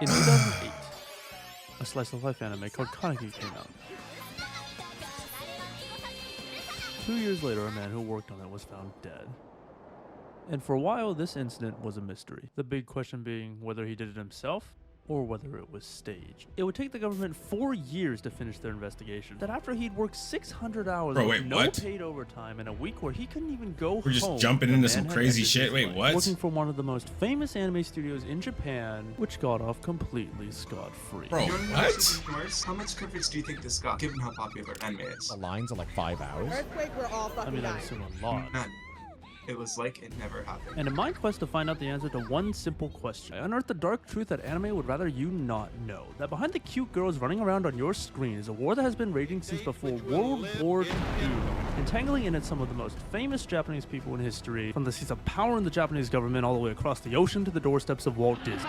In 2008, a slice of life anime called Kaneki came out. 2 years later, a man who worked on it was found dead. And for a while, this incident was a mystery. The big question being whether he did it himself or whether it was staged. It would take the government 4 years to finish their investigation. That after he'd worked 600 hours with no paid overtime in a week where he couldn't even go home. We're just jumping into some crazy shit. Wait, what? Working for one of the most famous anime studios in Japan, which got off completely scot-free. Bro, what? How much coverage do you think this got, given how popular anime is? The lines are like 5 hours. Earthquake, we're all fucking dying. I assume a lot. None. It was like it never happened. And in my quest to find out the answer to one simple question, I unearthed the dark truth that anime would rather you not know. That behind the cute girls running around on your screen is a war that has been raging since before World War II, entangling in it some of the most famous Japanese people in history, from the seats of power in the Japanese government all the way across the ocean to the doorsteps of Walt Disney.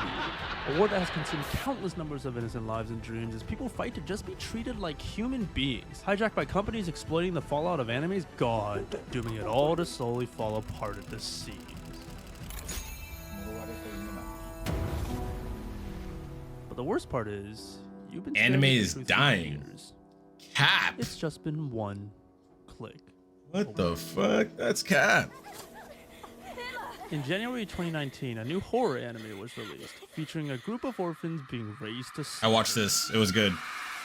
A war that has consumed countless numbers of innocent lives and dreams as people fight to just be treated like human beings, hijacked by companies exploiting the fallout of anime's god, dooming it all to slowly fall apart at the seams. But the worst part is, you've been anime is dying. Cap. It's just been one click. What the fuck? That's cap. In January 2019, a new horror anime was released, featuring a group of orphans being raised to I watched this. It was good.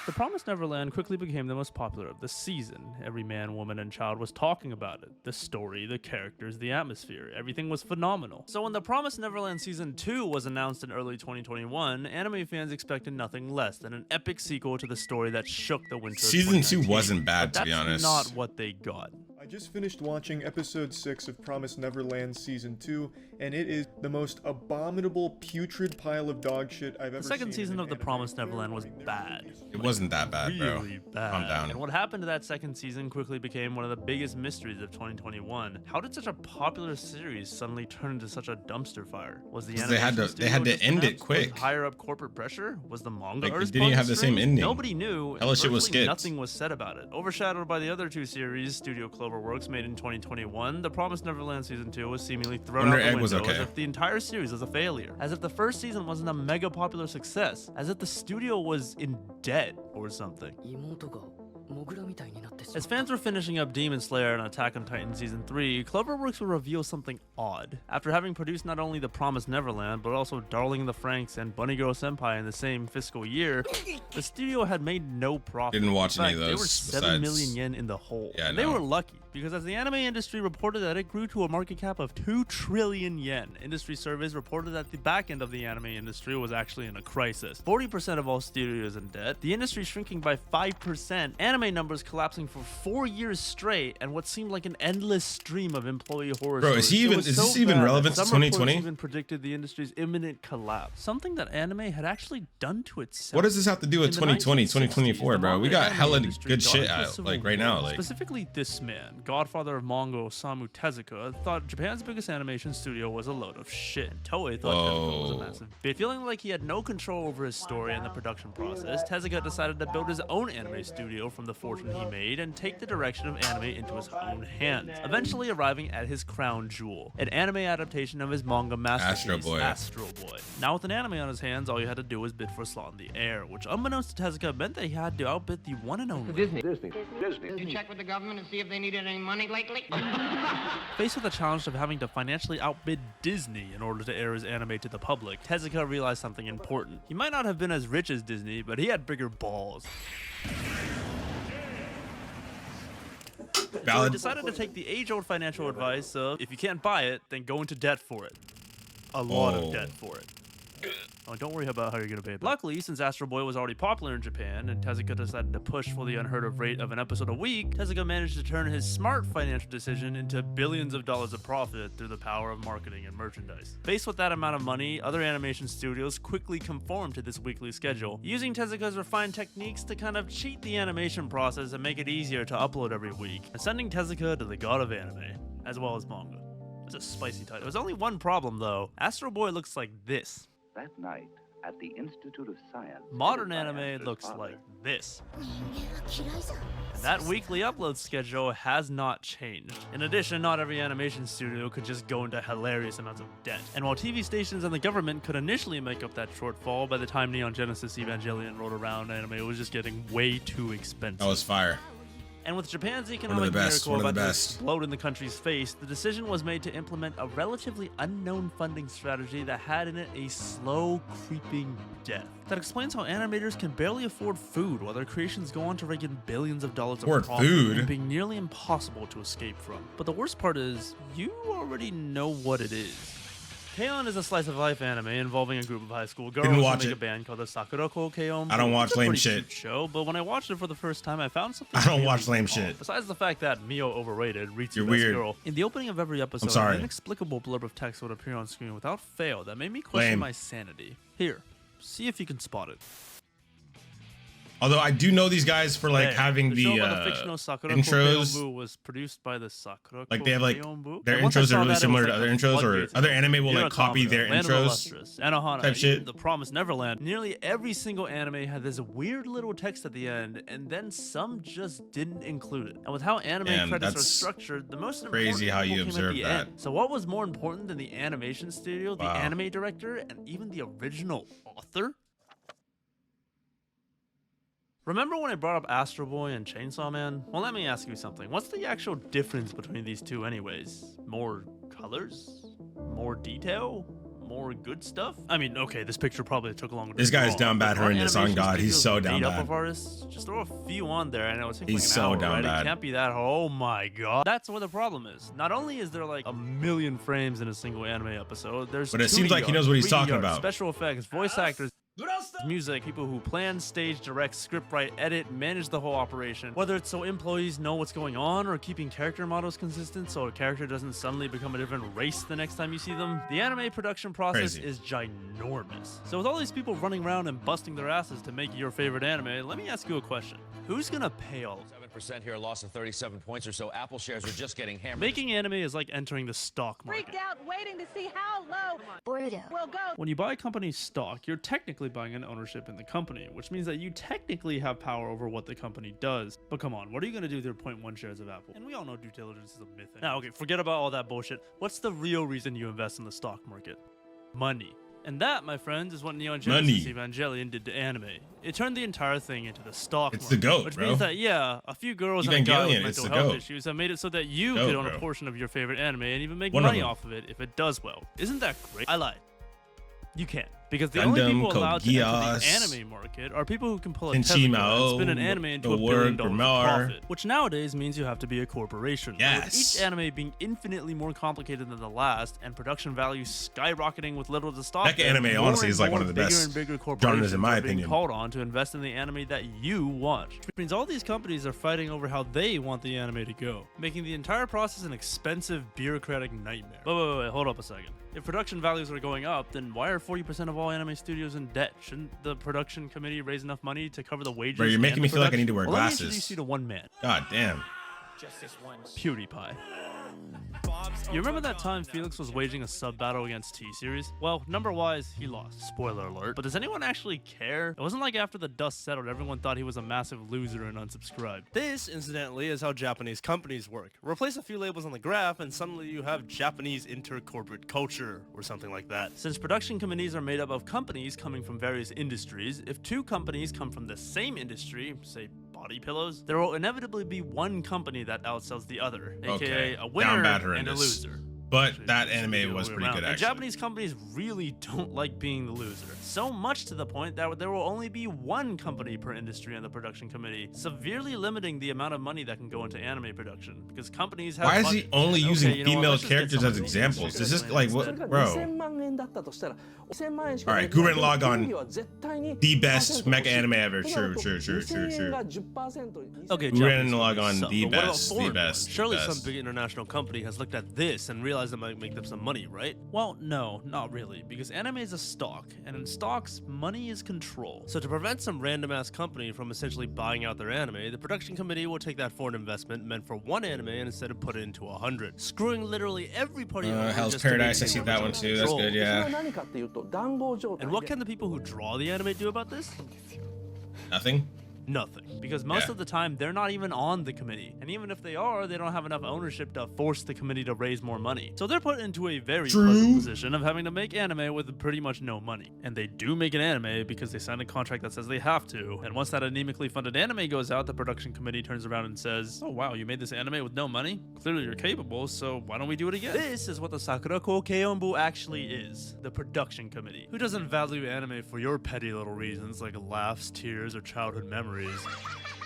The Promised Neverland quickly became the most popular of the season. Every man, woman, and child was talking about it. The story, the characters, the atmosphere, everything was phenomenal. So when The Promised Neverland Season 2 was announced in early 2021, anime fans expected nothing less than an epic sequel to the story that shook the winter of Season 2 2019. wasn't bad, But to be honest. that's not what they got. I just finished watching episode 6 of Promised Neverland Season 2, and it is the most abominable, putrid pile of dog shit I've ever seen. The second season of The Promised Neverland was bad. It wasn't that bad, bro. Really bad. Calm down. And what happened to that second season quickly became one of the biggest mysteries of 2021. How did such a popular series suddenly turn into such a dumpster fire? Was the They had to end it quick. Was higher up corporate pressure? Was the manga Like, it didn't even have the same ending. Nobody knew. Hella shit was virtually skipped. Nothing was said about it. Overshadowed by the other two series Studio Cloverworks made in 2021, The Promised Neverland Season 2 was seemingly thrown Wonder out the Egg window was okay. as if the entire series was a failure. As if the first season wasn't a mega popular success. As if the studio was in debt or something. As fans were finishing up Demon Slayer and Attack on Titan Season 3, Cloverworks would reveal something odd. After having produced not only The Promised Neverland, but also Darling in the Franxx and Bunny Girl Senpai in the same fiscal year, the studio had made no profit. Didn't watch In any fact, of they those were 7 million yen in the hole. Yeah, and they no. were lucky, because as the anime industry reported that it grew to a market cap of 2 trillion yen, industry surveys reported that the back end of the anime industry was actually in a crisis. 40% of all studios in debt, the industry shrinking by 5%, anime numbers collapsing for 4 years straight, and what seemed like an endless stream of employee horror Bro, stories. is he even- It was is so this even bad that relevant to some reports 2020? even predicted the industry's imminent collapse. Something that anime had actually done to itself. What does this have to do with In the 2020, 1960s, 2024, the bro? We manga got anime hella industry good got shit into a out, civil like, right war. now. Like, Specifically, this man, godfather of manga Osamu Tezuka, thought Japan's biggest animation studio was a load of shit. And Toei thought Tezuka was a massive bitch. Feeling like he had no control over his story and the production process, Tezuka decided to build his own anime studio from the fortune he made and take the direction of anime into his own hands, eventually arriving at his crown jewel, an anime adaptation of his manga masterpiece, Astro Boy. Now with an anime on his hands, all you had to do was bid for a slot in the air, which unbeknownst to Tezuka meant that he had to outbid the one and only Disney. Did you check with the government and see if they needed any money lately? Faced with the challenge of having to financially outbid Disney in order to air his anime to the public, Tezuka realized something important. He might not have been as rich as Disney, but he had bigger balls. So he decided to take the age-old financial advice of, if you can't buy it, then go into debt for it. A lot of debt for it. Oh, don't worry about how you're gonna pay it back. Luckily, since Astro Boy was already popular in Japan, and Tezuka decided to push for the unheard of rate of an episode a week, Tezuka managed to turn his smart financial decision into billions of dollars of profit through the power of marketing and merchandise. Faced with that amount of money, other animation studios quickly conformed to this weekly schedule, using Tezuka's refined techniques to kind of cheat the animation process and make it easier to upload every week, and sending Tezuka to the god of anime, as well as manga. It's a spicy title. There's only one problem though. Astro Boy looks like this. That night, at the Institute of Science. Modern anime looks like this. That weekly upload schedule has not changed. In addition, not every animation studio could just go into hilarious amounts of debt. And while TV stations and the government could initially make up that shortfall, by the time Neon Genesis Evangelion rolled around, anime was just getting way too expensive. That was fire. And with Japan's economic miracle one of the about to best. explode in the country's face, the decision was made to implement a relatively unknown funding strategy that had in it a slow, creeping death. That explains how animators can barely afford food while their creations go on to rake in billions of dollars of Afford profit food? and being nearly impossible to escape from. But the worst part is, you already know what it is. K-On! Is a slice of life anime involving a group of high school girls Didn't who watch make a it. band called the Sakurako K-On! I don't watch It's a lame pretty shit. cute show, but when I watched it for the first time, I found something. I don't really watch lame off. shit. Besides the fact that Mio overrated, Ritsu You're best weird. girl. In the opening of every episode, sorry. an inexplicable blurb of text would appear on screen without fail that made me question Lame. my sanity. Here, see if you can spot it. Although I do know these guys for like There. having the the show about the fictional Sakurako intros. Keionbu was produced by the Sakurako Like they have like Keionbu. their And once I intros saw are really that, it similar was to like other the intros, or floodgates other opened. anime will like copy Automata, their Land of the intros. Lustrous, Anohana, type shit. even The Promised Neverland. Nearly every single anime had this weird little text at the end, and then some just didn't include it. And with how anime Man, credits are that's structured, the most crazy important how people you came at observe the that. end. So what was more important than the animation studio, the Wow. anime director, and even the original author? Remember when I brought up Astro Boy and Chainsaw Man? Well, let me ask you something. What's the actual difference between these two anyways? More colors? More detail? More good stuff? I mean, okay, this picture probably took longer to This guy's draw, down bad but horrendous on animation God. He's studios so down made up bad. of artists. Just throw a few on there and it would take He's like an so hour, down right? bad. It can't be that hard. Oh my god. That's where the problem is. Not only is there like a million frames in a single anime episode, there's But it 2D seems like he art, knows what he's 3D talking art, about. Special effects, voice actors, music, people who plan, stage, direct, scriptwrite, edit, manage the whole operation. Whether it's so employees know what's going on or keeping character models consistent so a character doesn't suddenly become a different race the next time you see them, the anime production process Crazy. is ginormous. So with all these people running around and busting their asses to make your favorite anime, let me ask you a question. Who's gonna pay all of that? 7% here, a loss of 37 points or so. Apple shares are just getting hammered. Making anime is like entering the stock market. Freaked out, waiting to see how low we'll go. When you buy a company's stock, you're technically buying an ownership in the company, which means that you technically have power over what the company does. But come on, what are you going to do with your 0.1 shares of Apple? And we all know due diligence is a myth. Now, okay, forget about all that bullshit. What's the real reason you invest in the stock market? Money. And that, my friends, is what Neon Genesis Money. Evangelion did to anime. It turned the entire thing into the stock It's market. the GOAT, Which bro. means that, yeah, a few girls and a guy with Evangelion, it's mental the health GOAT. issues have made it so that you GOAT, could own a bro. portion of your favorite anime and even make One of money them. off of it if it does well. Isn't that great? I lied. You can't. Because the only Gundam, people allowed to enter the Geass, anime market are people who can pull a Tenchi Tezuka Mao, and spin an anime into the $1 billion word of Grimar. profit. Which nowadays means you have to be a corporation. And Yes. with each anime being infinitely more complicated than the last and production values skyrocketing with little to stop Mecha them, anime, more honestly, and is like more one of the bigger best and bigger genres, corporations in my are being opinion. called on to invest in the anime that you watch. Which means all these companies are fighting over how they want the anime to go, making the entire process an expensive bureaucratic nightmare. Wait, hold up a second. If production values are going up, then why are 40% of all anime studios in debt? Shouldn't the production committee raise enough money to cover the wages? Bro, you're making and me the feel like I production? need to wear Well, Let me glasses. introduce you to one man, God damn. PewDiePie. You remember that time Felix was waging a sub battle against T-Series? Well, number-wise, he lost. Spoiler alert. But does anyone actually care? It wasn't like after the dust settled, everyone thought he was a massive loser and unsubscribed. This, incidentally, is how Japanese companies work. Replace a few labels on the graph, and suddenly you have Japanese inter-corporate culture, or something like that. Since production committees are made up of companies coming from various industries, if two companies come from the same industry, say body pillows, there will inevitably be one company that outsells the other, aka Okay. a Down winner bad and a horrendous. loser. But that It's the anime other was way pretty around. good, And actually. Japanese companies really don't like being the loser. So much to the point that there will only be one company per industry on the production committee, severely limiting the amount of money that can go into anime production. Because companies have Why is he budgets. only Okay, using you know what, female let's just get characters some as of these examples? Is this instead. like what, bro? All right, Gurren Lagann, the best mecha anime ever. True. Okay, Gurren Japanese Lagann, companies suck, the but what about best, the foreign best, ones? the Surely best. some big international company has looked at this and realized realize it might make them some money, right? Well, no, not really, because anime is a stock, and in stocks, money is control. So to prevent some random ass company from essentially buying out their anime, the production committee will take that foreign investment meant for one anime and instead of put it into 100, screwing literally every party over Hell's just to Paradise, I maintain see that one too. That's control. good, yeah. And what can the people who draw the anime do about this? Nothing. Nothing. Because most Yeah. of the time, they're not even on the committee. And even if they are, they don't have enough ownership to force the committee to raise more money. So they're put into a very pleasant position of having to make anime with pretty much no money. And they do make an anime because they signed a contract that says they have to. And once that anemically funded anime goes out, the production committee turns around and says, oh wow, you made this anime with no money? Clearly you're capable, so why don't we do it again? This is what the Sakurako Keionbu actually is. The production committee. Who doesn't value anime for your petty little reasons like laughs, tears, or childhood memories,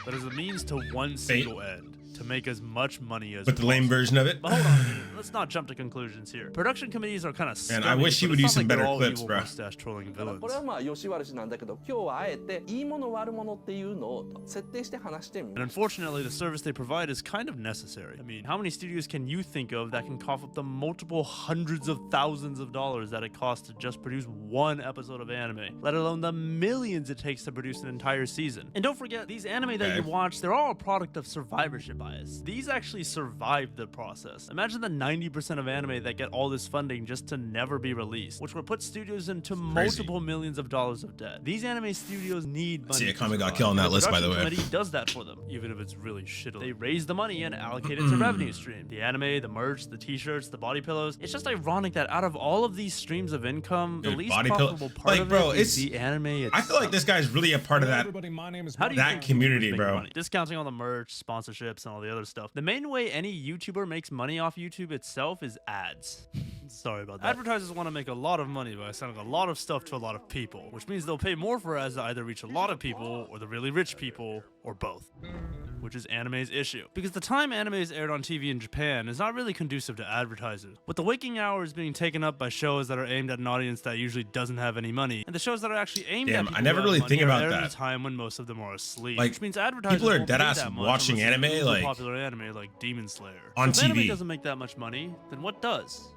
but as a means to one single end, to make as much money as But the lame version of it. But hold on, dude. Let's not jump to conclusions here. Production committees are kind of Man, I wish you would use some better clips, bro. Mustache trolling これ villains. はまあ良し悪しなんだけど、今日はあえていいもの悪者っていうのを設定して話してみ And unfortunately, the service they provide is kind of necessary. I mean, how many studios can you think of that can cough up the multiple hundreds of thousands of dollars that it costs to just produce one episode of anime, let alone the millions it takes to produce an entire season? And don't forget, these anime that you watch, they're all a product of survivorship bias. These actually survived the process. Imagine the 90% of anime that get all this funding just to never be released, which would put studios into multiple millions of dollars of debt. These anime studios need money. See, to Akame got survive. killed on that The list, by the way. production committee does that for them, even if it's really shittily. They raise the money and allocate it Mm. to revenue stream. The anime, the merch, the t-shirts, the body pillows. It's just ironic that out of all of these streams of income, the Dude, least body pillow- profitable part like, of bro, it is it's- the anime itself. I feel like this guy's really a part of that. How do you that think community, YouTubers make bro. money? Discounting all the merch, sponsorships, and all the other stuff. The main way any YouTuber makes money off YouTube itself is ads. Sorry about that. Advertisers want to make a lot of money by selling a lot of stuff to a lot of people, which means they'll pay more for ads to either reach a lot of people or the really rich people, or both. Which is anime's issue. Because the time anime is aired on TV in Japan is not really conducive to advertisers. With the waking hours being taken up by shows that are aimed at an audience that usually doesn't have any money, and the shows that are actually aimed Damn, at people I never who have really money think are about aired at that. a time when most of them are asleep. Like, which means advertisers people are won't pay deadass that much watching unless it's anime, super like, popular anime like Demon Slayer. on So if anime TV. doesn't make that much money, then what does?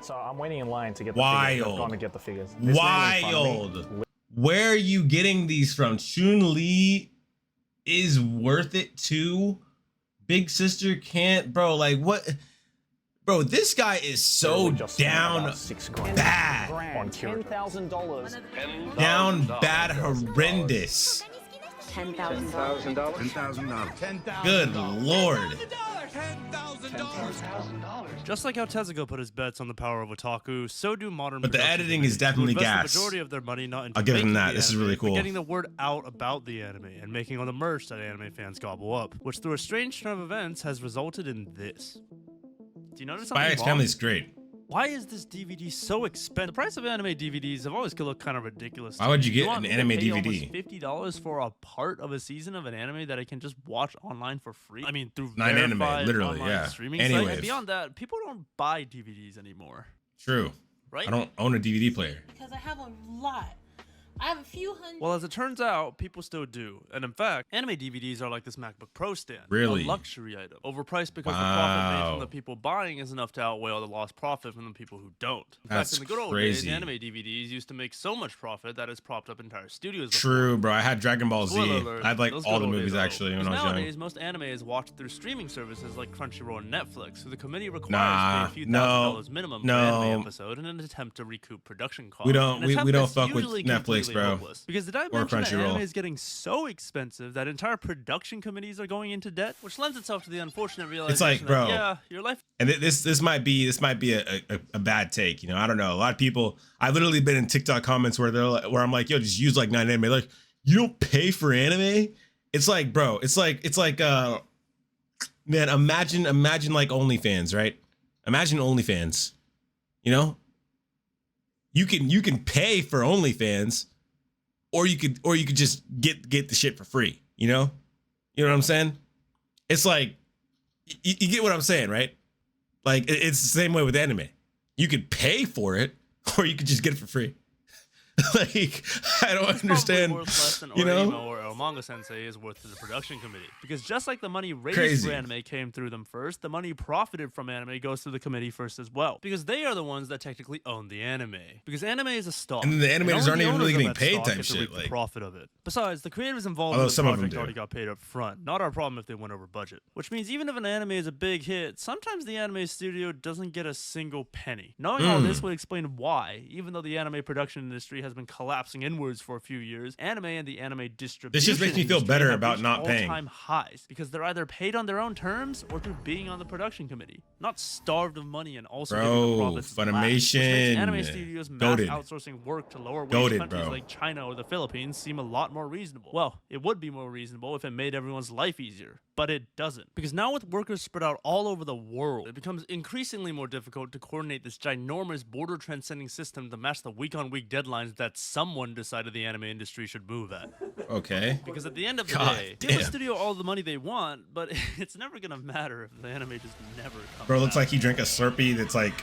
So I'm waiting in line to get the figures. I'm Wild. going to get the figures. This man in front of me- Wild. Where are you getting these from? Chun Li is worth it too. Big Sister can't, bro. Like what? Bro, this guy is so just spent down about $6,000 bad. on Kyoto. $10,000. Down bad, horrendous. $10,000. Good lord. Just like how Tezuka put his bets on the power of otaku, so do modern. But the production editing is companies, definitely who invest gas. The majority of their money not into I'll give him making that. the This is anime, really but cool. getting the word out about the anime and making all the merch that anime fans gobble up, which through a strange turn of events has resulted in this. Do you notice Spy something X wrong? Family is great. Why is this DVD so expensive? The price of anime DVDs have always looked kind of ridiculous. Why to would me. you get want an me to anime pay DVD? almost $50 for a part of a season of an anime that I can just watch online for free. I mean, through Not anime, verified literally, online yeah. streaming Anyway. site. And beyond that, people don't buy DVDs anymore, True. right? I don't own a DVD player. Because I have a lot. I have a few hundred. Well, as it turns out, people still do. And in fact, anime DVDs are like this MacBook Pro stand. Really? A luxury item. Overpriced because the profit made Wow. from the people buying is enough to outweigh all the lost profit from the people who don't. In That's fact, in the good old crazy. days, anime DVDs used to make so much profit that it's propped up entire studios. before. True, bro. I had Dragon Ball Z. Spoiler alert, I had like those all good the old movies days are actually over. when I was Nowadays, young. most anime is watched through streaming services like Crunchyroll and Netflix, so the committee requires Nah, pay a few no, $1,000s minimum no. per anime episode in an attempt to recoup production costs. We don't- An we attempt don't that's fuck with usually Netflix, completely bro. hopeless. Because did I Or mention that Crunchyroll. anime is getting so expensive that entire production committees are going into debt, which lends itself to the unfortunate realization bro. that, yeah, your life And this might be a bad take, you know. I don't know. A lot of people. I've literally been in TikTok comments where they're like, where I'm like, yo, just use like 9 anime. Like, you don't pay for anime. It's like, bro. It's like man. Imagine like OnlyFans, right? Imagine OnlyFans. You know, you can pay for OnlyFans, or you could just get the shit for free. You know what I'm saying? It's like you get what I'm saying, right? Like it's the same way with anime. You could pay for it, or you could just get it for free. Like, I don't understand. Worth less than You know? Orihime or El Manga Sensei is worth to the production committee. Because just like the money raised Crazy. for anime came through them first, the money profited from anime goes through the committee first as well. Because they are the ones that technically own the anime. Because anime is a stock. And then the animators only aren't the even owners really of getting that paid stock type get to shit, reap the like- profit of it. Besides, the creators involved Although in the some of them project do. already got paid up front. Not our problem if they went over budget. Which means even if an anime is a big hit, sometimes the anime studio doesn't get a single penny. Knowing all this would explain why, even though the anime production industry has been collapsing inwards for a few years, anime and the anime distribution This just makes me feel industry better have about reached not paying. all-time highs because they're either paid on their own terms or through being on the production committee, not starved of money and also getting the Bro, profits last, which makes anime Funimation. studios mass Goated. outsourcing work to lower wage Goated, countries bro. like China or the Philippines seem a lot more reasonable. Well, it would be more reasonable if it made everyone's life easier, but it doesn't. Because now with workers spread out all over the world, it becomes increasingly more difficult to coordinate this ginormous border-transcending system to match the week-on-week deadlines that someone decided the anime industry should move at. Okay. Because at the end of the God day, give the damn. studio all the money they want, but it's never gonna matter if the anime just never comes Bro, looks out. like he drank a Slurpee that's like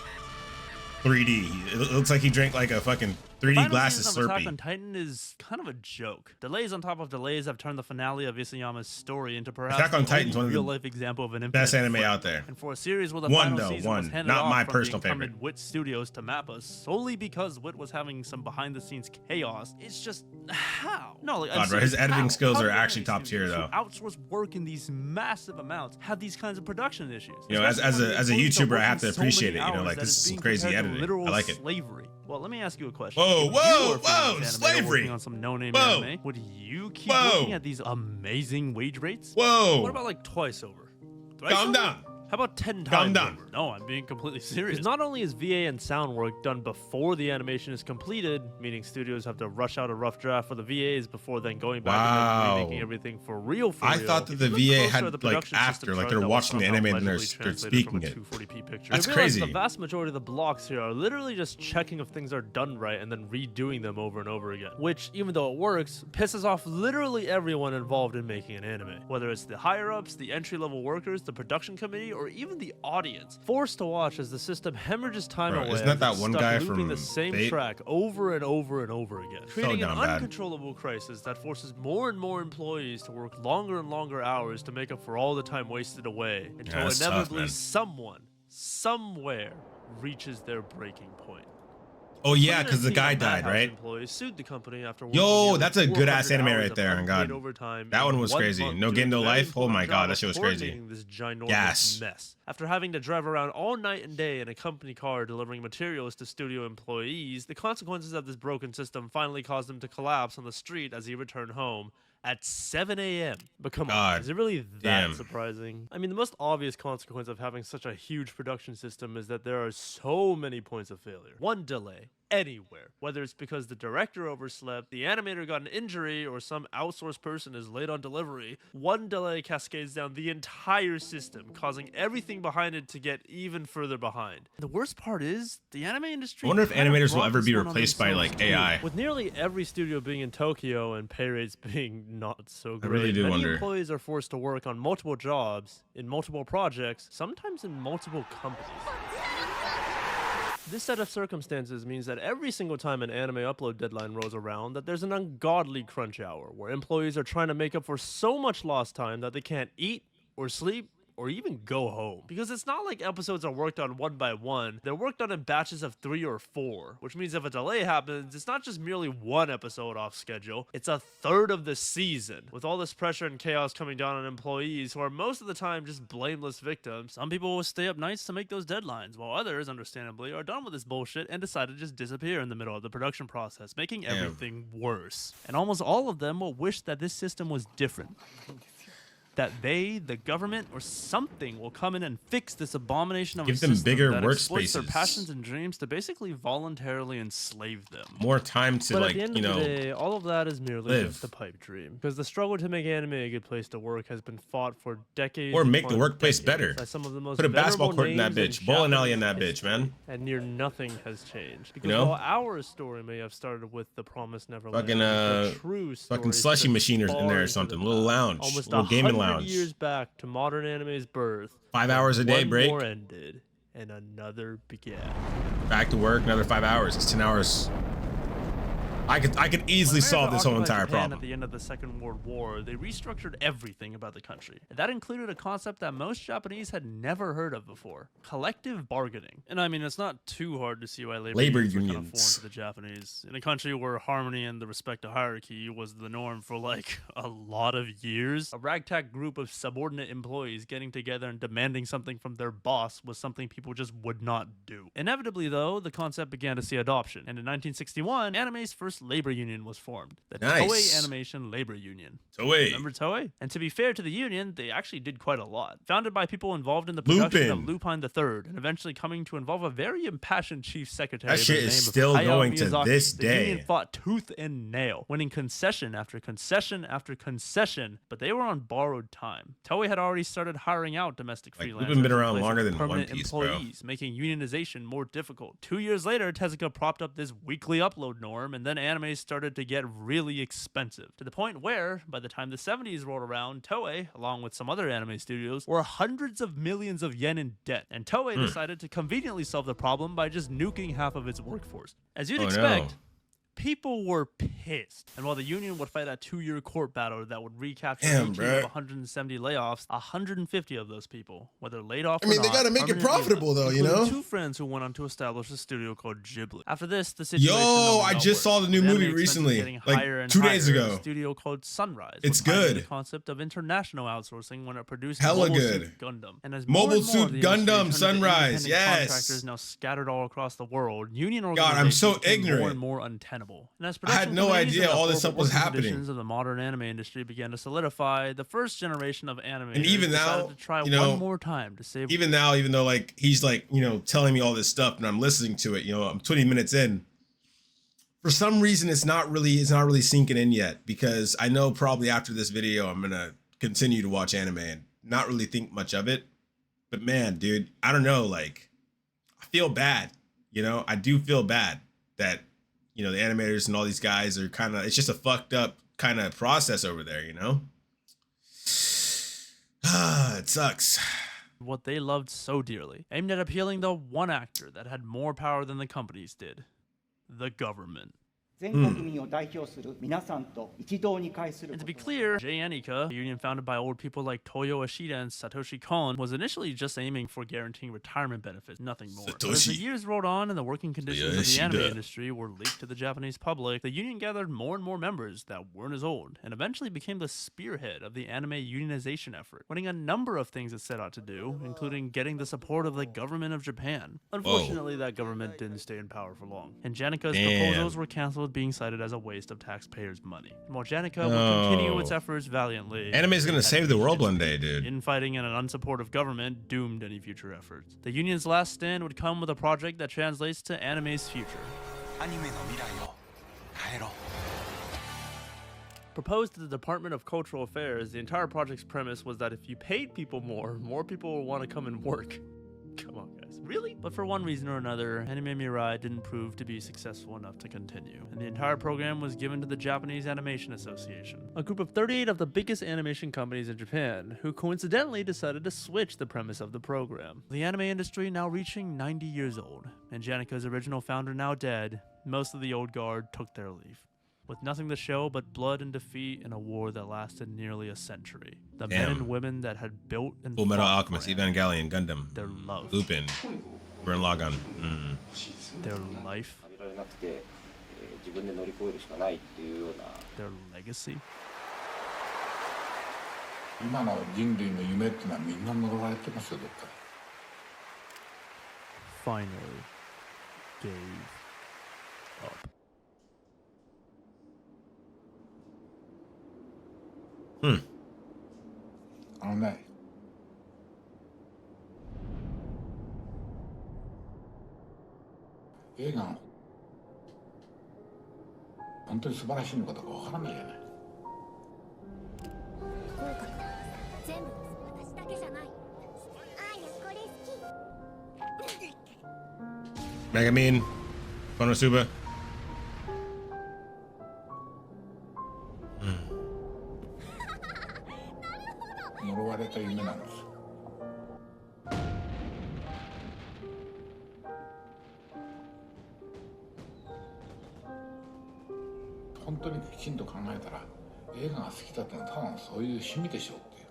3D. It looks like he drank like a fucking 3D Final glasses season of Attack on Slurpee. Titan is kind of a joke. Delays on top of delays have turned the finale of Isayama's story into perhaps Attack on the Titan's only one of the real-life example of an Best infinite anime flip. out there. And for a series where the One, final though, season was one. handed Not off my from personal the incumbent favorite. Wit Studios to Mappa solely because Wit was having some behind-the-scenes chaos, it's just how? No, like, I'm God, bro, his serious, editing how? skills How are do actually anime top tier, studios though. who outsource work in these massive amounts have these kinds of production issues. You know, as Especially when a the employees are YouTuber, I have working to so appreciate many it, you know, hours like, that this it's is some being crazy compared to editing. literal I like it. Slavery. Well, let me ask you a question. Whoa, If whoa, you were a whoa, freelance animator slavery. working on some no-name Whoa. anime, would you keep Whoa. working at these amazing wage rates? Whoa. What about like twice over? Thrice Calm over? down. How about 10 Calm times down. over? No, I'm being completely serious. Because not only is VA and sound work done before the animation is completed, meaning studios have to rush out a rough draft for the VAs before then going back Wow. and remaking everything for real. I thought that If the you look VA closer had, at the like, production after, system like, chart they're that was watching the somehow anime and they're allegedly speaking translated from a it. 240p picture, That's you realize crazy. The vast majority of the blocks here are literally just checking if things are done right and then redoing them over and over again. Which, even though it works, pisses off literally everyone involved in making an anime. Whether it's the higher-ups, the entry-level workers, the production committee, or even the audience. Forced to watch as the system hemorrhages time Bro, away. isn't that as that it's one stuck guy looping from the same Fate? track over and over and over again, creating an down bad. uncontrollable crisis that forces more and more employees to work longer and longer hours to make up for all the time wasted away until that's tough, inevitably man. someone, somewhere, reaches their breaking point. Oh yeah, because the 2019, guy a died, Madhouse right? employee sued the company after working Yo, nearly that's a good ass 400 anime hours right of there, on unpaid God. overtime That in one was 1 crazy. month No doing Gendo very Life? Oh my important God, job that shit was of crazy. coordinating This ginormous Gas. mess. After having to drive around all night and day in a company car delivering materials to studio employees, the consequences of this broken system finally caused him to collapse on the street as he returned home at 7 a.m. But come on, God is it really that damn. surprising? I mean, the most obvious consequence of having such a huge production system is that there are so many points of failure. One delay, anywhere, whether it's because the director overslept, the animator got an injury, or some outsourced person is late on delivery, one delay cascades down the entire system, causing everything behind it to get even further behind. The worst part is, the anime industry I wonder if kinda animators will brought ever this be one on replaced by themselves, like too. AI. With nearly every studio being in Tokyo and pay rates being not so great, really do many wonder. employees are forced to work on multiple jobs, in multiple projects, sometimes in multiple companies. This set of circumstances means that every single time an anime upload deadline rolls around, that there's an ungodly crunch hour, where employees are trying to make up for so much lost time that they can't eat, or sleep, or even go home. Because it's not like episodes are worked on one by one, they're worked on in batches of 3 or 4, which means if a delay happens, it's not just merely one episode off schedule, it's a third of the season. With all this pressure and chaos coming down on employees who are most of the time just blameless victims, Some people will stay up nights to make those deadlines, while others, understandably, are done with this bullshit and decide to just disappear in the middle of the production process, making everything worse. And almost all of them will wish that this system was different. That they, the government, or something will come in and fix this abomination of Give a them system bigger that exploits their workspaces. passions and dreams to basically voluntarily enslave them. More time to but like, at the end you of know, the day, all of that is merely live. just a pipe dream. Because the struggle to make anime a good place to work has been fought for decades. or make the upon workplace decades better. by some of the most Put a basketball venerable court in that names bitch, bowling alley in that Japanese bitch, man. and near nothing has changed. Because know? while our story may have started with the Promised Neverland, Fucking, the true fucking story slushy stretches machiners in far there or into something. the Little past, lounge, almost little gaming 100 lounge. years back to modern anime's birth. 5 hours a day one break. more ended, and another began. Back to work, another 5 hours. It's 10 hours. I could easily When solve America this whole occupied entire Japan problem. At the end of the Second World War, they restructured everything about the country. And that included a concept that most Japanese had never heard of before: collective bargaining. And I mean, it's not too hard to see why labor unions were kind of foreign unions. to the Japanese. In a country where harmony and the respect to hierarchy was the norm for like a lot of years, a ragtag group of subordinate employees getting together and demanding something from their boss was something people just would not do. Inevitably, though, the concept began to see adoption, and in 1961, anime's first labor union was formed, the Nice. Toei Animation Labor Union. Toei. Remember Toei? And to be fair to the union, they actually did quite a lot. Founded by people involved in the production of Lupin III, and eventually coming to involve a very impassioned chief secretary. That shit by the is name of still Hayao going to Miyazaki. this The day. union fought tooth and nail, winning concession after concession after concession, but they were on borrowed time. Toei had already started hiring out domestic Like, freelancers. we've been in around place of longer than One permanent Piece, bro. employees, making unionization more difficult. 2 years later, Tezuka propped up this weekly upload norm, and then anime started to get really expensive, to the point where, by the time the 70s rolled around, Toei, along with some other anime studios, were hundreds of millions of yen in debt, and Toei decided to conveniently solve the problem by just nuking half of its workforce. As you'd expect, people were pissed. And while the union would fight a 2-year court battle that would recapture 18 of 170 layoffs, 150 of those people, whether laid off or not, they gotta make it permanently profitable left, though, you including know? 2 friends who went on to establish a studio called Ghibli. After this, the situation Yo, only I got just saw worse, the new with movie anime expenses recently, getting like higher and 2 days higher. ago. A studio called Sunrise. It's was pioneering good. the concept of international outsourcing when it produced Hella Mobile good. Suit Gundam. And as Mobile more and more Suit of the industry Gundam, turned into Sunrise, independent yes. contractors now scattered all across the world, union God, I'm so organizations became more ignorant. and more untenable. And as I had production no companies idea and the all this horrible stuff was working happening. conditions of the modern anime industry began to solidify, the first generation of animators And even decided now, to try you know, one more time to save. even now, even though like he's like, you know, telling me all this stuff and I'm listening to it, you know, I'm 20 minutes in. For some reason, it's not really sinking in yet, because I know probably after this video, I'm gonna continue to watch anime and not really think much of it. But man, dude, I don't know, like, I feel bad, you know, I do feel bad that, you know, the animators and all these guys are kind of, it's just a fucked up kind of process over there, you know? It sucks. What they loved so dearly, aimed at appealing the one actor that had more power than the companies did: the government. And to be clear, JNICA, a union founded by old people like Toyo Ishida and Satoshi Kon, was initially just aiming for guaranteeing retirement benefits, nothing more. But as the years rolled on and the working conditions of the anime industry were leaked to the Japanese public, the union gathered more and more members that weren't as old, and eventually became the spearhead of the anime unionization effort, winning a number of things it set out to do, including getting the support of the government of Japan. Unfortunately, that government didn't stay in power for long, and JNICA's proposals were cancelled, being cited as a waste of taxpayers' money. And while JNICA will continue its efforts valiantly, Anime is gonna save the world one day, dude. infighting and an unsupportive government doomed any future efforts. The union's last stand would come with a project that translates to anime's future. Proposed to the Department of Cultural Affairs, the entire project's premise was that if you paid people more people would want to come and work. Come on, guys. Really? But for one reason or another, Anime Mirai didn't prove to be successful enough to continue, and the entire program was given to the Japanese Animation Association, a group of 38 of the biggest animation companies in Japan, who coincidentally decided to switch the premise of the program. The anime industry now reaching 90 years old, and JNICA's original founder now dead, most of the old guard took their leave, with nothing to show but blood and defeat in a war that lasted nearly a century. The men and women that had built and Full Metal fought Alchemist, for Evangelion, Gundam, their love, Lupin, Gurren Lagann. their life, their legacy. Finally gave up. Megumin, Konosuba. 本当にきちんと考えたら映画が好きだってのはただのそういう趣味でしょっていう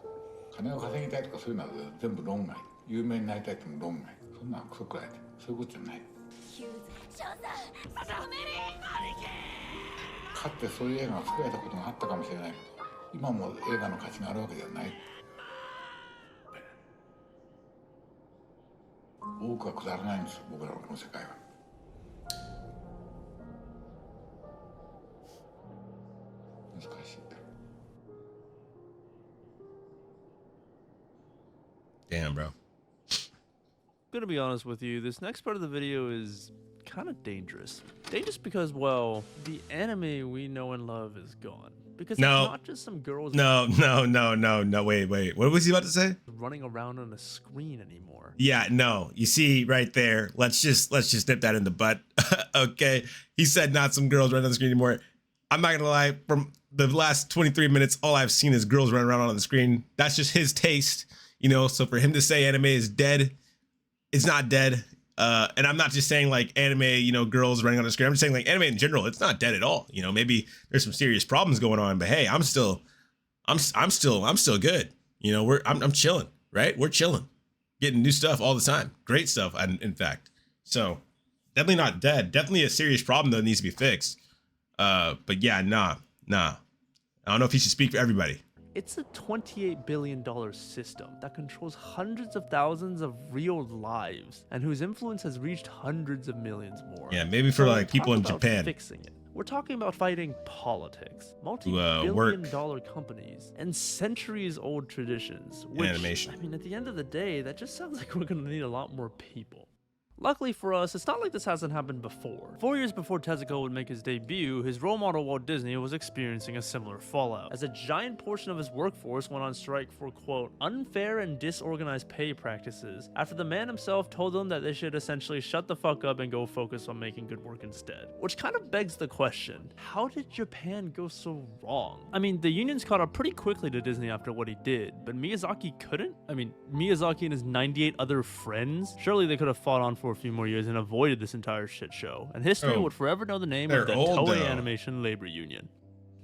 金を稼ぎたいとかそういうのは全部論外有名になりたいっても論外そんなのクソくらいでそういうことじゃないかつてそういう映画が作られたことがあったかもしれないけど今も映画の価値があるわけではない多くはくだらないんです僕らのこの世界は難しいんだ Damn, bro. Gonna be honest with you, this next part of the video is kind of dangerous. Dangerous because, well, the anime we know and love is gone. Because No. it's not just some girls No, wait. What was he about to say? running around on a screen anymore. Yeah, no. You see right there. Let's just nip that in the butt. Okay. He said not some girls running on the screen anymore. I'm not gonna lie, from the last 23 minutes, all I've seen is girls running around on the screen. That's just his taste, you know. So for him to say anime is dead, it's not dead. And I'm not just saying like anime, you know, girls running on the screen. I'm just saying like anime in general, it's not dead at all. You know, maybe there's some serious problems going on, but hey, I'm still good. You know, I'm chilling, right? We're chilling, getting new stuff all the time. Great stuff, in fact. So definitely not dead. Definitely a serious problem that needs to be fixed. But yeah, nah. I don't know if he should speak for everybody. It's a $28 billion system that controls hundreds of thousands of real lives and whose influence has reached hundreds of millions more. Yeah, maybe for like people in Talk about Japan. Fixing it. We're talking about fighting politics, work. multi-billion-dollar companies, and centuries-old traditions. Which, animation. I mean, at the end of the day, that just sounds like we're gonna need a lot more people. Luckily for us, it's not like this hasn't happened before. 4 years before Tezuka would make his debut, his role model Walt Disney was experiencing a similar fallout, as a giant portion of his workforce went on strike for, quote, unfair and disorganized pay practices, after the man himself told them that they should essentially shut the fuck up and go focus on making good work instead. Which kind of begs the question, how did Japan go so wrong? I mean, the unions caught up pretty quickly to Disney after what he did, but Miyazaki couldn't? I mean, Miyazaki and his 98 other friends? Surely they could have fought on for a few more years and avoided this entire shit show, and history would forever know the name of the Toei Animation Labor Union.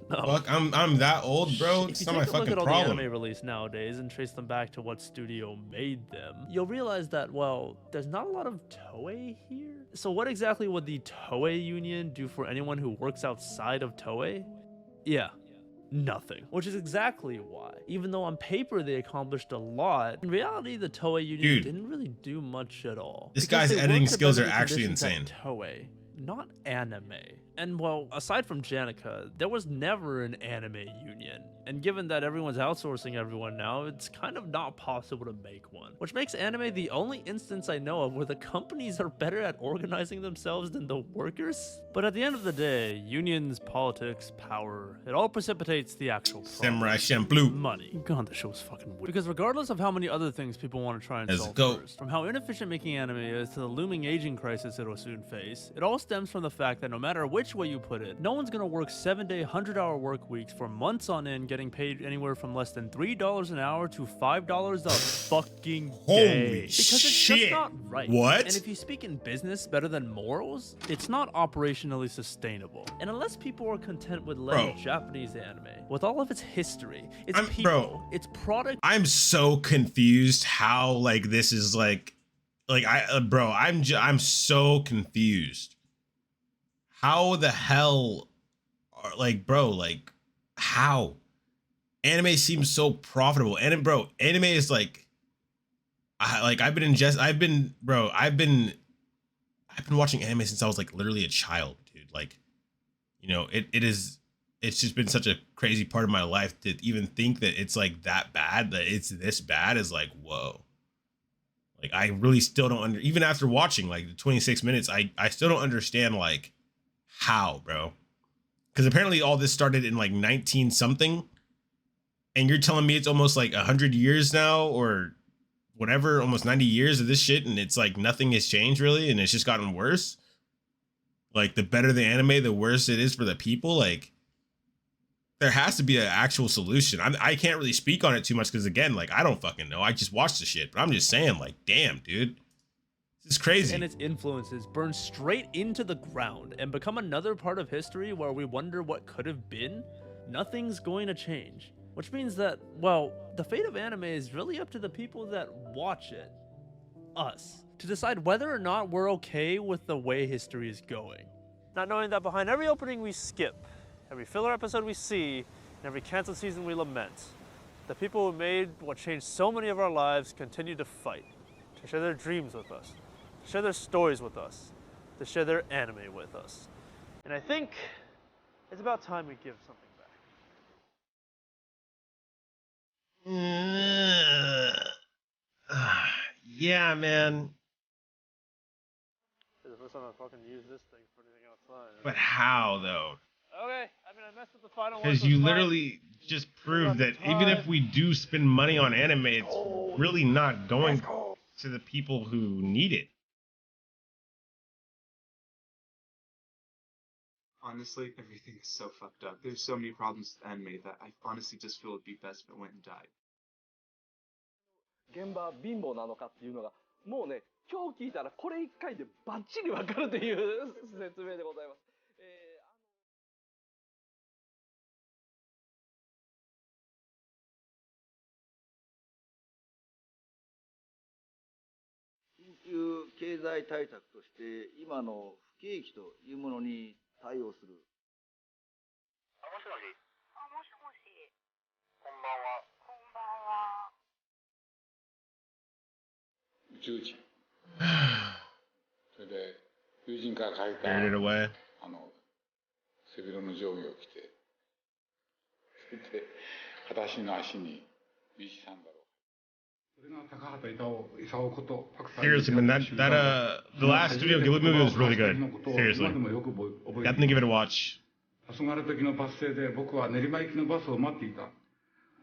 No. Fuck, I'm that old, bro. It's not my fucking If you take a look at all problem. the anime released nowadays and trace them back to what studio made them, you'll realize that, well, there's not a lot of Toei here. So what exactly would the Toei Union do for anyone who works outside of Toei? Yeah. Nothing. Which is exactly why, even though on paper they accomplished a lot, in reality the Toei Union didn't really do much at all. This Because guy's they editing worked to skills better are the actually conditions at insane. Toei, not anime. And well, aside from Janica, there was never an anime union. And given that everyone's outsourcing everyone now, it's kind of not possible to make one. Which makes anime the only instance I know of where the companies are better at organizing themselves than the workers. But at the end of the day, unions, politics, power, it all precipitates the actual problem. Samurai Champloo. Money. God, the show's fucking weird. Because regardless of how many other things people want to try and Let's solve go. first, from how inefficient making anime is to the looming aging crisis it'll soon face, it all stems from the fact that no matter which way you put it, no one's gonna work 7-day, 100-hour work weeks for months on end, getting paid anywhere from less than $3 an hour to $5 a fucking day. Holy Because it's shit. just not right. What? And if you speak in business better than morals, it's not operationally sustainable. And unless people are content with letting Japanese anime, with all of its history, its people, its product. I'm so confused how like this is I'm so confused. How the hell are how? Anime seems so profitable. And anime is I've been watching anime since I was like literally a child, dude. Like, you know, it's just been such a crazy part of my life to even think that it's like that bad, that it's this bad is like, whoa. Like, I really still don't even after watching like the 26 minutes, I still don't understand like how, bro. Because apparently all this started in like 19 something. And you're telling me it's almost like 100 years now or whatever, almost 90 years of this shit. And it's like nothing has changed really. And it's just gotten worse. Like the better the anime, the worse it is for the people. Like there has to be an actual solution. I can't really speak on it too much because again, like I don't fucking know. I just watched the shit, but I'm just saying like, damn, dude. This is crazy. and its influences burn straight into the ground and become another part of history where we wonder what could have been, nothing's going to change. Which means that, well, the fate of anime is really up to the people that watch it, us, to decide whether or not we're okay with the way history is going. Not knowing that behind every opening we skip, every filler episode we see, and every canceled season we lament, the people who made what changed so many of our lives continue to fight, to share their dreams with us, to share their stories with us, to share their anime with us. And I think it's about time we give something back. Yeah, man. This is the first time I fucking used this thing for anything outside. But how though? Okay, I mean, I messed with the final one. Because so you it's fine. literally just proved that even if we do spend money on anime, it's really not going to the people who need it. Honestly, everything is so fucked up. There's so many problems with anime that I honestly just feel it'd be best if it went and died. 現場貧乏なのかっていうのがもうね今日聞いたらこれ1回でバッチリ分かるという説明でございます。緊急経済対策として今の不景気というものに対応する。もしもし。もしもし。こんばんは。こんばんは。宇宙人それで友人から借りた Carried it away. 背広の上下を着てそれで裸足の足にビーチサンダルをそれが高畑勲こと Seriously, man, the last Studio Ghibli movie was really good. Seriously. Definitely give it a watch. 黄昏時のバス停で僕は練馬行きのバスを待っていた。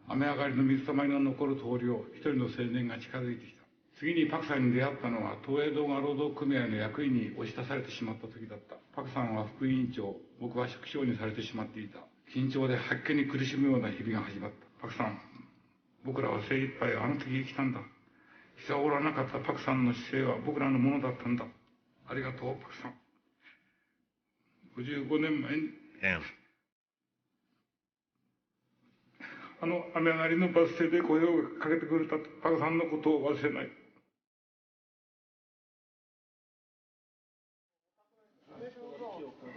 雨上がりの水たまりの残る通りを一人の青年が近づいてきた。次にパクさんに出会ったのは東映動画労働組合の役員に押し出されてしまった時だった。パクさんは副委員長、僕は職長にされてしまっていた。緊張で吐き気に苦しむような日々が始まった。パクさん、僕らは精一杯あの時生きたんだ。膝を折らなかったパクさんの姿勢は僕らのものだったんだ。ありがとう、パクさん。55年前に。Damn. 雨上がりのバス停で声をかけてくれたパクさんのことを忘れない。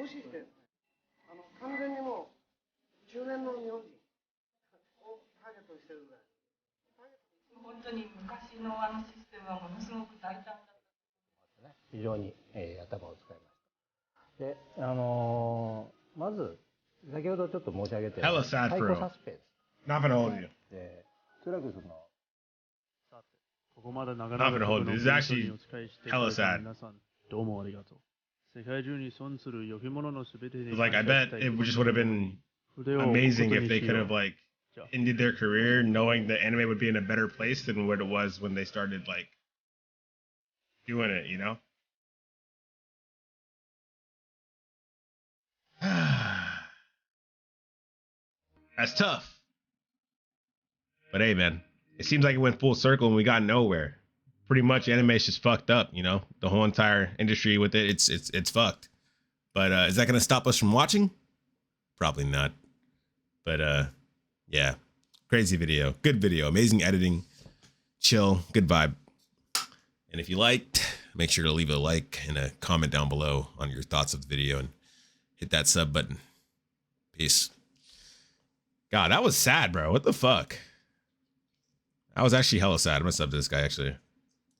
欲しいって完全にもう中年の日本人をターゲットにしてるぐらい。本当に昔のシステムはものすごく大胆だった。非常に、頭を使いました。で、まず先ほどちょっと申し上げたように Hella sad サイ for コ real. サスペンス。 Not gonna hold you. で、おそらくその。ここまで長 Not gonna hold you. This is actually hella sad. 皆さんどうもありがとう。世界中に存する良きもののすべてに It's like I bet it just would have been amazing if they could have like ended their career knowing that anime would be in a better place than what it was when they started like doing it, you know? That's tough. But hey, man, it seems like it went full circle and we got nowhere. Pretty much anime is just fucked up, you know? The whole entire industry with it, it's fucked. But is that going to stop us from watching? Probably not. But yeah, crazy video. Good video. Amazing editing. Chill. Good vibe. And if you liked, make sure to leave a like and a comment down below on your thoughts of the video and hit that sub button. Peace. God, that was sad, bro. What the fuck? I was actually hella sad. I'm gonna sub to this guy, actually.